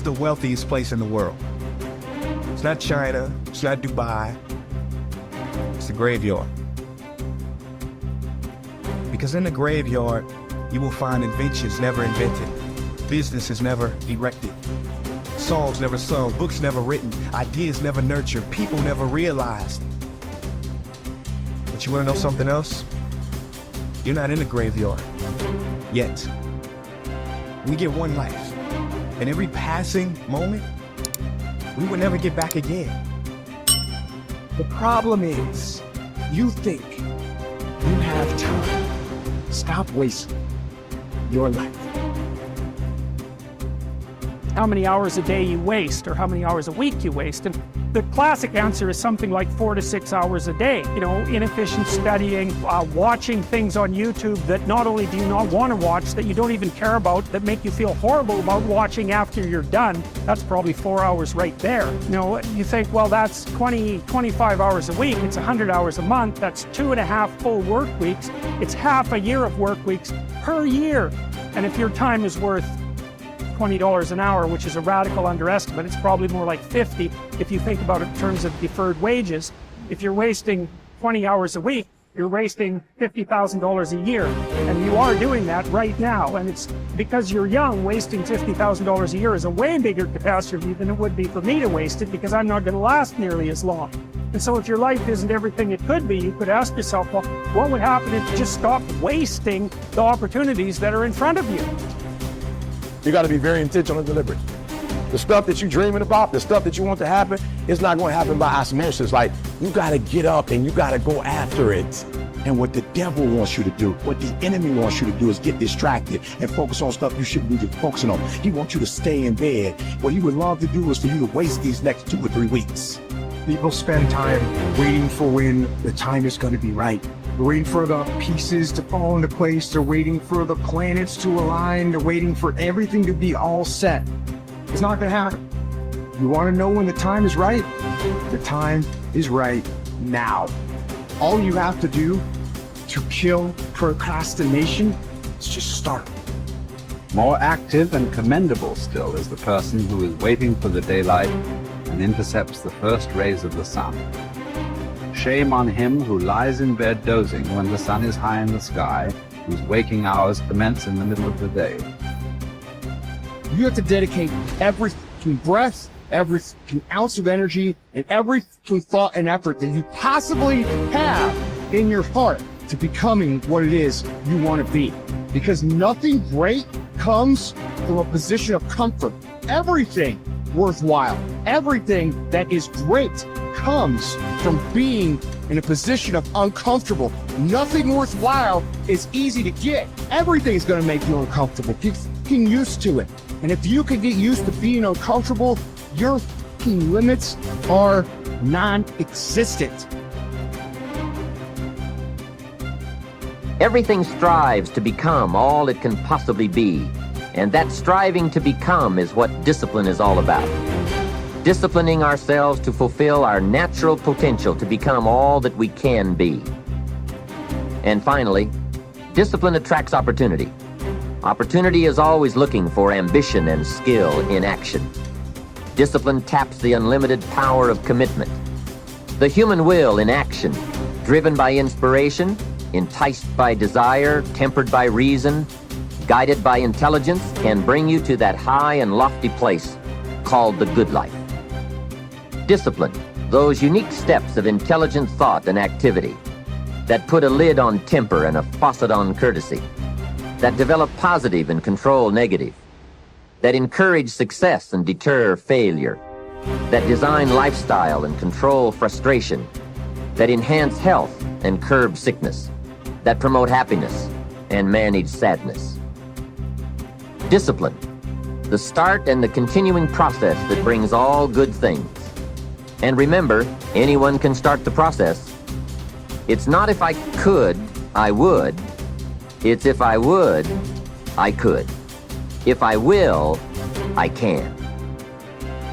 Where's the wealthiest place in the world? It's not China, it's not Dubai, it's the graveyard. Because in the graveyard, you will find inventions never invented, businesses never erected, songs never sung, books never written, ideas never nurtured, people never realized. But you wanna know something else? You're not in the graveyard, yet. We get one life, and every passing moment, we will never get back again. The problem is, you think you have time. Stop wasting your life. How many hours a day you waste, or how many hours a week you waste. And the classic answer is something like 4 to 6 hours a day. You know, inefficient studying, watching things on YouTube that not only do you not want to watch, that you don't even care about, that make you feel horrible about watching after you're done. That's probably 4 hours right there. You know, you think, well, that's 25 hours a week. It's 100 hours a month. That's 2.5 full work weeks. It's half a year of work weeks per year. And if your time is worth $20 an hour, which is a radical underestimate, it's probably more like 50 if you think about it in terms of deferred wages. If you're wasting 20 hours a week, you're wasting $50,000 a year. And you are doing that right now. And it's because you're young, wasting $50,000 a year is a way bigger catastrophe than it would be for me to waste it, because I'm not going to last nearly as long. And so if your life isn't everything it could be, you could ask yourself, well, what would happen if you just stopped wasting the opportunities that are in front of you? You got to be very intentional and deliberate. The stuff that you're dreaming about, the stuff that you want to happen, it's not going to happen by osmosis. Like, you got to get up and you got to go after it. And what the devil wants you to do, what the enemy wants you to do, is get distracted and focus on stuff you shouldn't be focusing on. He wants you to stay in bed. What he would love to do is for you to waste these next 2 or 3 weeks. People spend time waiting for when the time is going to be right. They're waiting for the pieces to fall into place. They're waiting for the planets to align. They're waiting for everything to be all set. It's not going to happen. You want to know when the time is right? The time is right now. All you have to do to kill procrastination is just start. More active and commendable still is the person who is waiting for the daylight and intercepts the first rays of the sun. Shame on him who lies in bed dozing when the sun is high in the sky, whose waking hours commence in the middle of the day. You have to dedicate every breath, every ounce of energy, and every thought and effort that you possibly have in your heart to becoming what it is you want to be. Because nothing great comes from a position of comfort. Everything worthwhile, everything that is great comes from being in a position of uncomfortable. Nothing worthwhile is easy to get. Everything's going to make you uncomfortable. Get used to it. And if you can get used to being uncomfortable, your limits are non-existent. Everything strives to become all it can possibly be. And that striving to become is what discipline is all about. Disciplining ourselves to fulfill our natural potential to become all that we can be. And finally, discipline attracts opportunity. Opportunity is always looking for ambition and skill in action. Discipline taps the unlimited power of commitment. The human will in action, driven by inspiration, enticed by desire, tempered by reason, guided by intelligence, can bring you to that high and lofty place called the good life. Discipline, those unique steps of intelligent thought and activity that put a lid on temper and a faucet on courtesy, that develop positive and control negative, that encourage success and deter failure, that design lifestyle and control frustration, that enhance health and curb sickness, that promote happiness and manage sadness. Discipline, the start and the continuing process that brings all good things. And remember, anyone can start the process. It's not if I could, I would. It's if I would, I could. If I will, I can.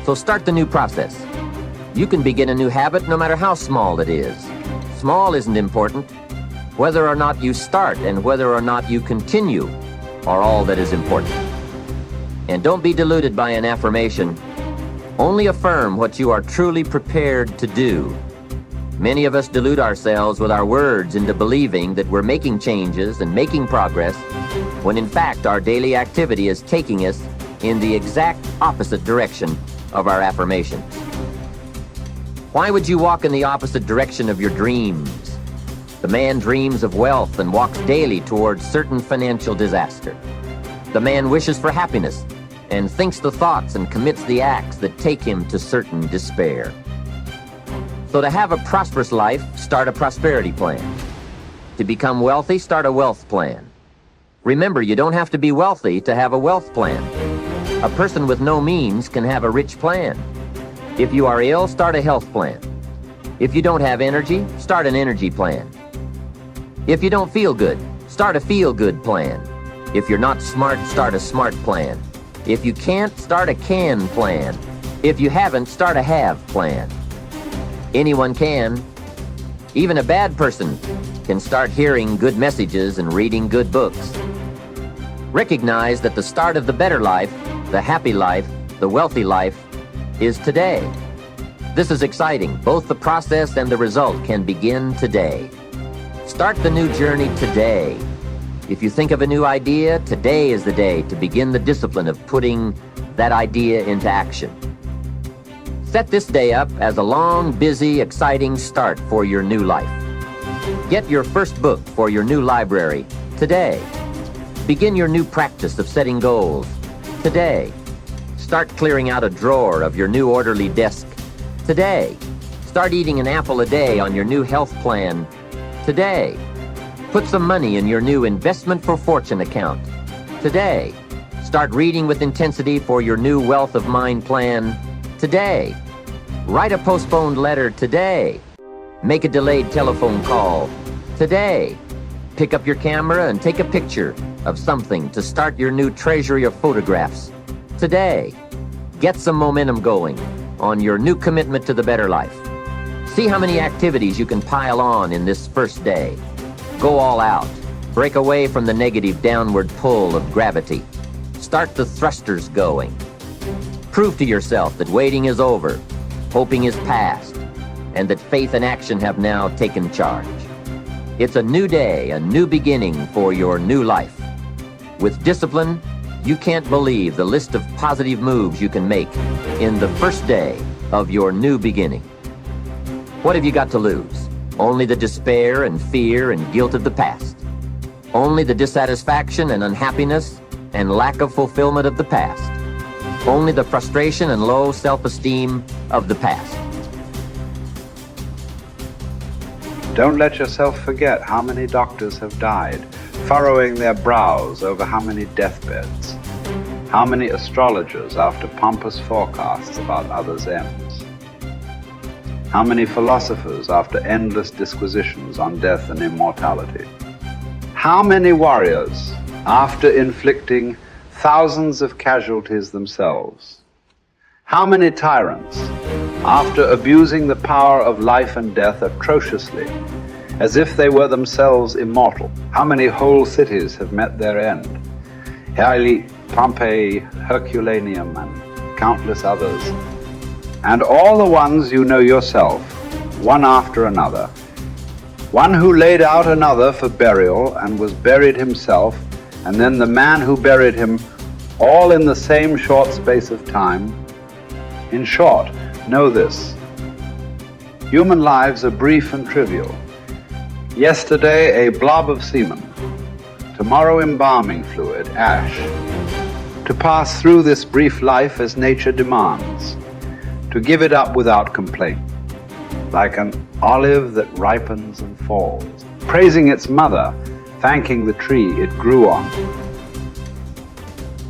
So start the new process. You can begin a new habit no matter how small it is. Small isn't important. Whether or not you start and whether or not you continue are all that is important. And don't be deluded by an affirmation. Only affirm what you are truly prepared to do. Many of us delude ourselves with our words into believing that we're making changes and making progress, when in fact our daily activity is taking us in the exact opposite direction of our affirmations. Why would you walk in the opposite direction of your dreams? The man dreams of wealth and walks daily towards certain financial disaster. The man wishes for happiness and thinks the thoughts and commits the acts that take him to certain despair. So to have a prosperous life, start a prosperity plan. To become wealthy, start a wealth plan. Remember, you don't have to be wealthy to have a wealth plan. A person with no means can have a rich plan. If you are ill, start a health plan. If you don't have energy, start an energy plan. If you don't feel good, start a feel-good plan. If you're not smart, start a smart plan. If you can't, start a can plan. If you haven't, start a have plan. Anyone can. Even a bad person can start hearing good messages and reading good books. Recognize that the start of the better life, the happy life, the wealthy life, is today. This is exciting. Both the process and the result can begin today. Start the new journey today. If you think of a new idea, today is the day to begin the discipline of putting that idea into action. Set this day up as a long, busy, exciting start for your new life. Get your first book for your new library today. Begin your new practice of setting goals today. Start clearing out a drawer of your new orderly desk today. Start eating an apple a day on your new health plan today. Put some money in your new investment for fortune account today. Start reading with intensity for your new wealth of mind plan today. Write a postponed letter today. Make a delayed telephone call today. Pick up your camera and take a picture of something to start your new treasury of photographs today. Get some momentum going on your new commitment to the better life. See how many activities you can pile on in this first day. Go all out. Break away from the negative downward pull of gravity. Start the thrusters going. Prove to yourself that waiting is over, hoping is past, and that faith and action have now taken charge. It's a new day, a new beginning for your new life. With discipline, you can't believe the list of positive moves you can make in the first day of your new beginning. What have you got to lose? Only the despair and fear and guilt of the past. Only the dissatisfaction and unhappiness and lack of fulfillment of the past. Only the frustration and low self-esteem of the past. Don't let yourself forget how many doctors have died, furrowing their brows over how many deathbeds, how many astrologers after pompous forecasts about others' ends, how many philosophers after endless disquisitions on death and immortality, how many warriors after inflicting thousands of casualties themselves, how many tyrants after abusing the power of life and death atrociously, as if they were themselves immortal. How many whole cities have met their end? Haile, Pompeii, Herculaneum, and countless others. And all the ones you know yourself, one after another. One who laid out another for burial and was buried himself, and then the man who buried him, all in the same short space of time. In short, know this: human lives are brief and trivial. Yesterday, a blob of semen. Tomorrow, embalming fluid, ash. To pass through this brief life as nature demands. To give it up without complaint. Like an olive that ripens and falls. Praising its mother, thanking the tree it grew on.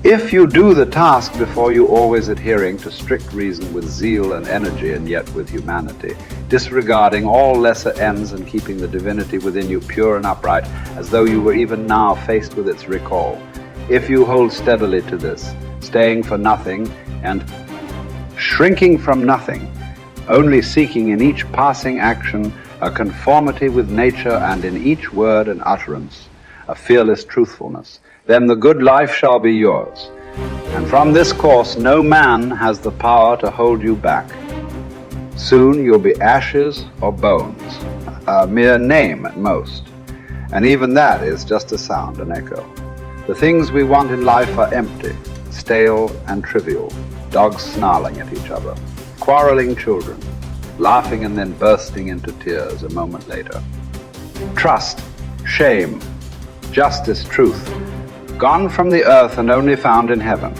If you do the task before you, always adhering to strict reason with zeal and energy and yet with humanity, disregarding all lesser ends and keeping the divinity within you pure and upright, as though you were even now faced with its recall. If you hold steadily to this, staying for nothing and shrinking from nothing, only seeking in each passing action a conformity with nature and in each word and utterance a fearless truthfulness, then the good life shall be yours. And from this course, no man has the power to hold you back. Soon you'll be ashes or bones, a mere name at most. And even that is just a sound, an echo. The things we want in life are empty, stale and trivial. Dogs snarling at each other, quarreling children, laughing and then bursting into tears a moment later. Trust, shame, justice, truth, gone from the earth and only found in heaven.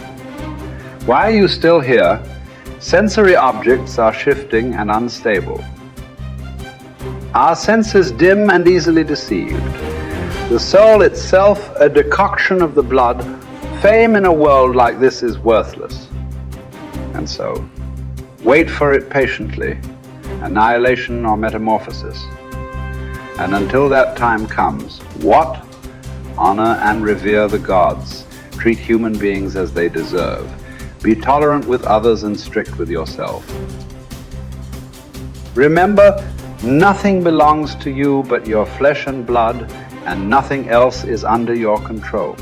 Why are you still here? Sensory objects are shifting and unstable. Our senses dim and easily deceived. The soul itself a decoction of the blood. Fame in a world like this is worthless. And so, wait for it patiently, annihilation or metamorphosis. And until that time comes, what? Honor and revere the gods. Treat human beings as they deserve. Be tolerant with others and strict with yourself. Remember, nothing belongs to you but your flesh and blood, and nothing else is under your control.